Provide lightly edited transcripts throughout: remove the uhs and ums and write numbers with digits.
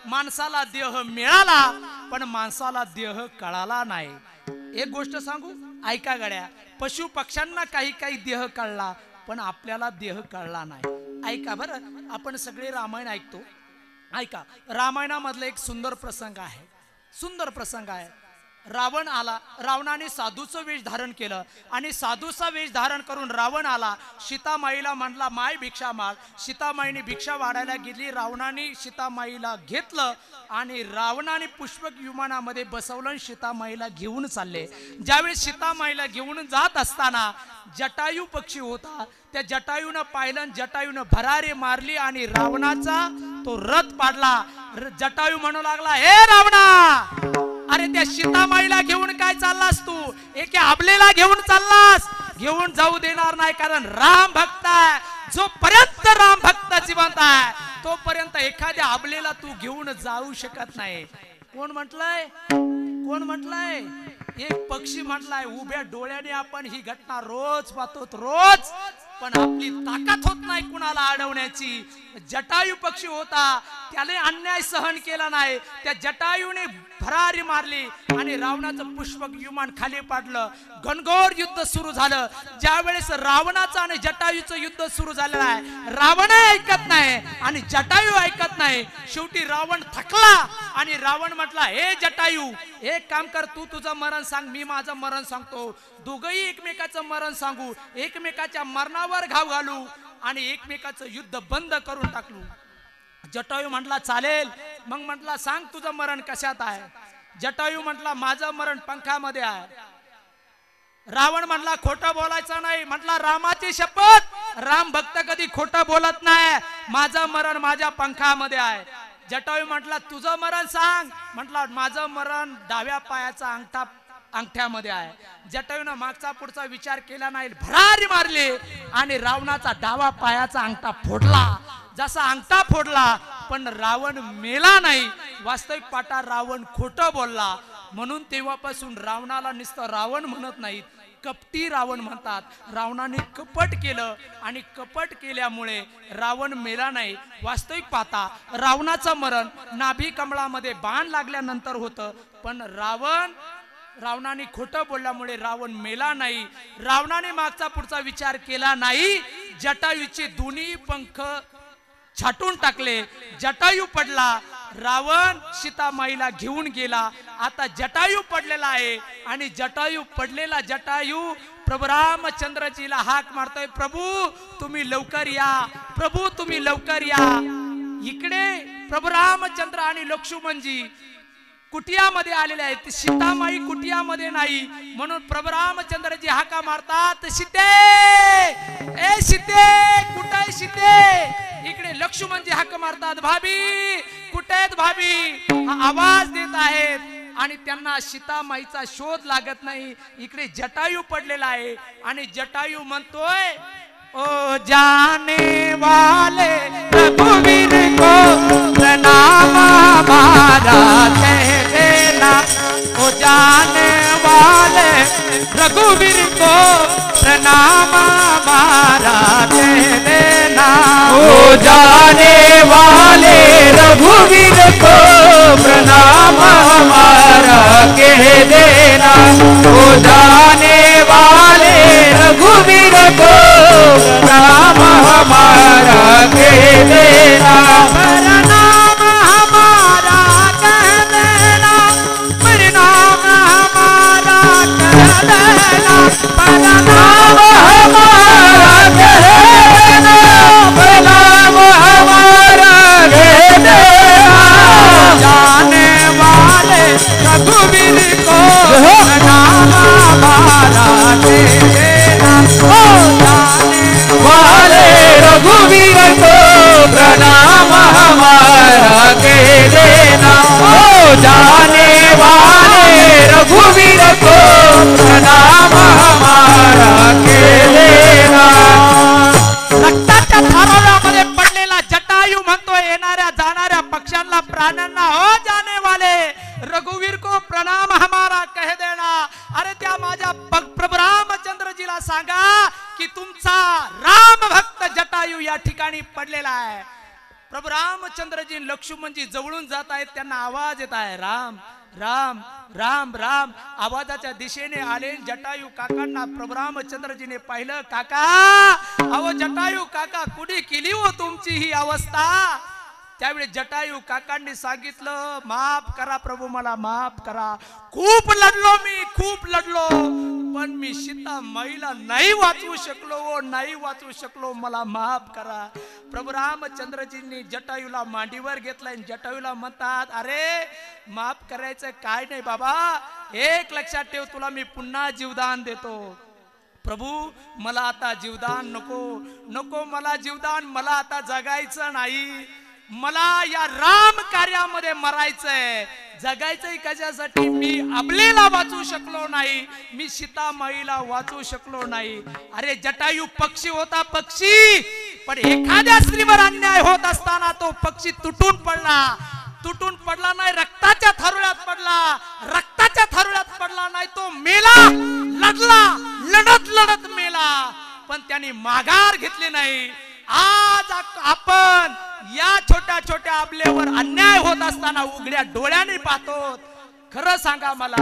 माणसाला देह मिळाला पण माणसाला देह कळाला नाही. एक गोष्ट सांगू, ऐका गड्या, पशु पक्ष्यांना काही काही देह कळला पण आपल्याला देह कळला नाही. ऐका बरं, आपण सगळे रामायण ऐकतो. ऐका, रामायणामधला एक सुंदर प्रसंग आहे. सुंदर प्रसंग आहे. रावण आला, रावणाने साधूचं वेश धारण केलं आणि साधूचा वेश धारण करून रावण आला. सीतामाईला म्हणला माय भिक्षा माग. सीतामाईने भिक्षा वाढायला गेली. रावणाने सीतामाईला घेतलं आणि रावणाने पुष्पक विमानामध्ये बसवलं आणि सीतामाईला घेऊन चालले. ज्यावेळी सीतामाईला घेऊन जात असताना जटायू पक्षी होता, त्या जटायूनं पाहिलं, जटायूनं भरारी मारली आणि रावणाचा तो रथ पाडला. जटायू म्हणू लागला, हे रावणा, अरे त्या सीतामाईला घेऊन काय चाललास तू? एका आबलेला घेऊन चाललास? घेऊन जाऊ देणार नाही, कारण राम भक्त आहे. जोपर्यंत राम भक्त जिवंत आहे तोपर्यंत एखाद्या आबलेला तू घेऊन जाऊ शकत नाही. कोण म्हटलंय? कोण म्हटलंय? एक पक्षी म्हटलाय. उभ्या डोळ्याने आपण ही घटना रोज पाहतो, रोज, पण आपली ताकद होत नाही कुणाला अडवण्याची. जटायू पक्षी होता, त्याने अन्याय सहन केला नाही. त्या जटायूने भरारी मारली आणि रावणाचं पुष्पक विमान खाली पाडलं. घनघोर युद्ध सुरू झालं. ज्या वेळेस रावणाचं आणि जटायूचं युद्ध सुरू झालेलं आहे, रावण ऐकत नाही आणि जटायू ऐकत नाही. शेवटी रावण थकला आणि रावण म्हटला, हे जटायू, एक काम कर, तू तुझं मरण सांग, मी माझं मरण सांगतो. दोघही एकमेकाचं मरण सांगू, एकमेकाच्या मरणावर घाव घालू आणि एकमेकाचं युद्ध बंद करून टाकू. जटायू म्हटला चालेल. मग म्हटला सांग तुझं मरण कशात आहे? जटायू म्हटला माझं मरण पंखामध्ये आहे. रावण म्हटला खोटं बोलायचं नाही. म्हटला रामाची शपथ, राम भक्त कधी खोटं बोलत नाही, माझं मरण माझ्या पंखामध्ये आहे. जटायू म्हटला तुझं मरण सांग. म्हटला माझं मरण डाव्या पायाचा अंगठ्यामध्ये आहे. जटायूनं मागचा पुढचा विचार केला नाही, भरारी मारली आणि रावणाचा डावा पायाचा अंगठा फोडला. जसा अंगठा फोडला पण रावण मेला नाही. वास्तविक पाटा रावण खोटं बोलला, म्हणून तेव्हापासून रावणाला नुसतं रावण म्हणत नाहीत, कपटी रावण म्हणतात. रावणाने कपट केलं आणि कपट केल्यामुळे रावण मेला नाही. वास्तविक पाहता रावणाचं मरण नाभी कमळामध्ये बाण लागल्यानंतर होतं, पण रावणाने खोटं बोलल्यामुळे रावण मेला नाही. रावणाने मागचा पुढचा विचार केला नाही. जटायूचे दोन्ही पंख छाटून टाकले. जटायू पडला. रावण सीतामाईला घेऊन गेला. आता जटायू पडलेला आहे आणि जटायू पडलेला जटायू प्रभू रामचंद्रजीला हाक मारतोय, प्रभू तुम्ही लवकर या, प्रभू तुम्ही लवकर या. इकडे प्रभू रामचंद्र आणि लक्ष्मणजी कुटियामध्ये आलेले आहेत. सीतामाई कुटियामध्ये नाही, म्हणून प्रभू रामचंद्रजी हाका मारतात, सीते, ए सीते, कुठे आहे सीते? इकडे लक्ष्मणजी हाक मारतात, भाभी कुठे आहेत भाभी? आवाज देत आहेत आणि त्यांना सीतामाईचा शोध लागत नाही. इकडे जटायू पडलेला आहे आणि जटायू म्हणतोय, ओ जाने वाले रघुवीर को प्रणाम हमारा कह देना, ओ जाने वाले रघुवीर को प्रणाम हमारा कह देना, ओ जाने वाले रघुवीर को प्रणाम हमारा कह देना, ओ जाने वाले रघुवीर को प्रणाम हमारा कह देना, प्रणाम हमारा कह देना, प्रणाम हमारा कह देना, प्रणाम हमारा कह देना, प्रणाम हमारा कह देना, जाने वाले रघुवीर को प्रणाम हमारा कह देना, ओ जाने वाले रघुवीर को प्रणाम हमारा कह देना, ओ जाने वाले रघुवीर को प्रणाम हमारा कह देना. रक्ताच्या थारोळ्यामध्ये पडलेला जटायू म्हणतोय येणाऱ्या जाणाऱ्या पक्ष्यांना, प्राण्यांना, हो जाने वाले रघुवीर को प्रणाम हमारा कह देना. अरे त्या माझ्या प्रभू रामचंद्रजीला सांगा की तुमचा राम भक्त जटायू या ठिकाणी पडलेला आहे. प्रभू रामचंद्रजी लक्ष्मणजी जवळून जात आहेत, त्यांना आवाज येत आहे राम राम राम राम. आवाजाच्या दिशेने आले. जटायू काकांना प्रभू रामचंद्रजीने पाहिलं. काका, अहो जटायू काका, कुठे केली हो तुमची ही अवस्था? त्यावेळी जटायू काकांनी सांगितलं, माफ करा प्रभू, मला माफ करा. खूप लढलो मी, खूप लढलो, पण मी सीता माईला नाही वाचवू शकलो, नाही वाचवू शकलो, मला माफ करा. प्रभू रामचंद्रजींनी जटायूला मांडीवर घेतलाय. जटायूला म्हणतात, अरे माफ करायचं काय नाही बाबा, एक लक्षात ठेव, तुला मी पुन्हा जीवदान देतो. प्रभू मला आता जीवदान नको, नको मला जीवदान, मला आता जगायचं नाही, मला या राम कार्यामध्ये मरायचंय. जगायचंय कशासाठी? मी अबलेला वाचू शकलो नाही, मी सीता माईला वाचू शकलो नाही. अरे जटायू पक्षी होता, पक्षी, पण एखाद्या स्त्रीवर अन्याय होत असताना तो पक्षी तुटून पडला. तुटून पडला नाही, रक्ताच्या थारोळ्यात पडला. रक्ताच्या थारोळ्यात पडला नाही, तो मेला, लढला, लढत लढत मेला, पण त्याने माघार घेतली नाही. आज आपण या छोट्या छोट्या आपल्यावर अन्याय होत असताना उघड्या डोळ्याने पाहतो. खरं सांगा मला,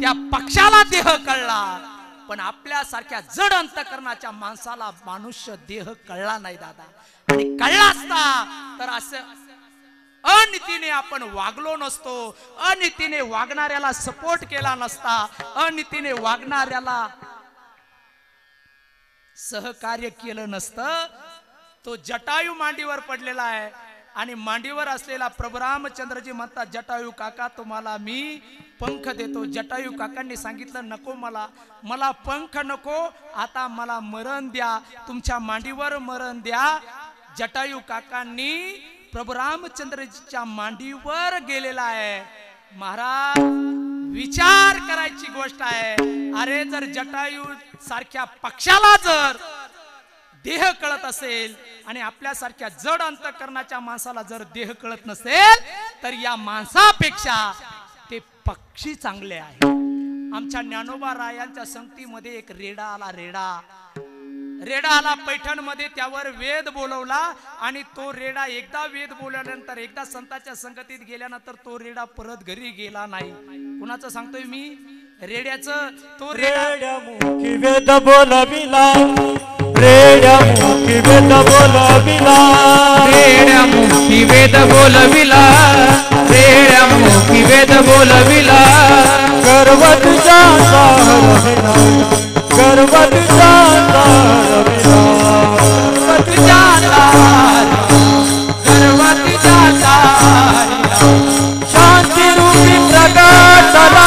त्या पक्षाला देह कळला, पण आपल्या सारख्या जड अंतकरणाच्या माणसाला मनुष्य देह कळला नाही दादा. आणि कळला असता तर असं अनितीने आपण वागलो नसतो, अनितीने वागणाऱ्याला सपोर्ट केला नसता, अनितीने वागणाऱ्याला सहकार्य केलं नसतं. तो जटायू मांडीवर पडलेला आहे आणि मांडीवर असलेला प्रभू रामचंद्रजी म्हणतात, जटायू काका तुम्हाला मी पंख देतो. जटायू काकांनी सांगितलं, नको मला, मला पंख नको, आता मला मरण द्या, तुमच्या मांडीवर मरण द्या. जटायू काकांनी प्रभू रामचंद्रजीच्या मांडीवर गेलेला आहे. महाराज, विचार करायची गोष्ट आहे. अरे जर जटायू सारख्या पक्षाला जर देह कळत असेल आणि आपल्यासारख्या जड अंतकरणाच्या माणसाला जर देह कळत नसेल, तर या माणसापेक्षा ते पक्षी चांगले आहे. आमच्या ज्ञानोबा रायांच्या संगतीमध्ये एक रेडा आला. रेडा आला पैठण मध्ये. त्यावर वेद बोलवला आणि तो रेडा एकदा वेद बोलल्यानंतर, एकदा संतांच्या संगतीत गेल्यानंतर तो रेडा परत घरी गेला नाही. कुणाचं सांगतोय मी? रेड्याचं. तो रेड्या मुखी वेद बोलविला, रेड्या मुखी वेद बोलविला, रेड्या मुखी वेद बोलविला, रेड्या मुखी वेद बोलविला. गर्व तुझा हरविला, गर्व तुझा हरविला, तुझ्या गर्व तुझ्या शांती रूपी प्रगटला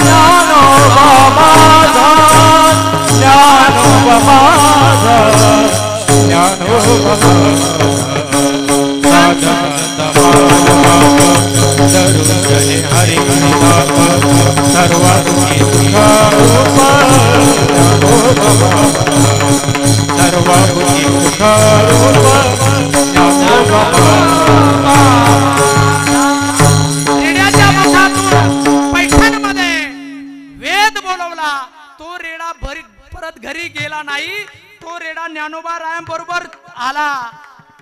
ज्ञानोबा माझा, ज्ञानोबा माझा, ज्ञानोबा माझा. दरुजने हरि सर्वात्मी सुखरूप, सर्वात्मी सुखरूप, रेड्याच्या मठातून पैठण मध्ये वेद बोलवला. तो रेडा परत घरी गेला नाही. तो रेडा ज्ञानोबा रायांबरोबर आला.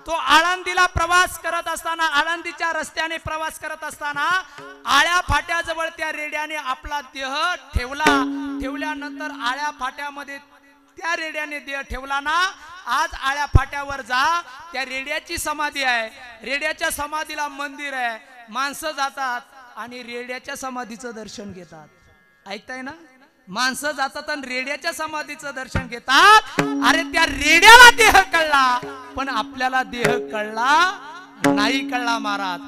तो आळंदीला प्रवास करत असताना, आळंदीच्या रस्त्याने प्रवास करत असताना आळ्या फाट्याजवळ त्या रेड्याने आपला देह ठेवला. ठेवल्यानंतर आळ्या फाट्यामध्ये त्या रेड्याने देह ठेवला ना. आज आळ्या फाट्यावर जा, त्या रेड्याची समाधी आहे. रेड्याच्या समाधीला मंदिर आहे. माणसं जातात आणि रेड्याच्या समाधीचं दर्शन घेतात. ऐकताय ना? माणसं जातात आणि रेड्याच्या समाधीचं दर्शन घेतात. अरे त्या रेड्याला देह कळला, पण आपल्याला देह कळला नाही. कळला महाराज.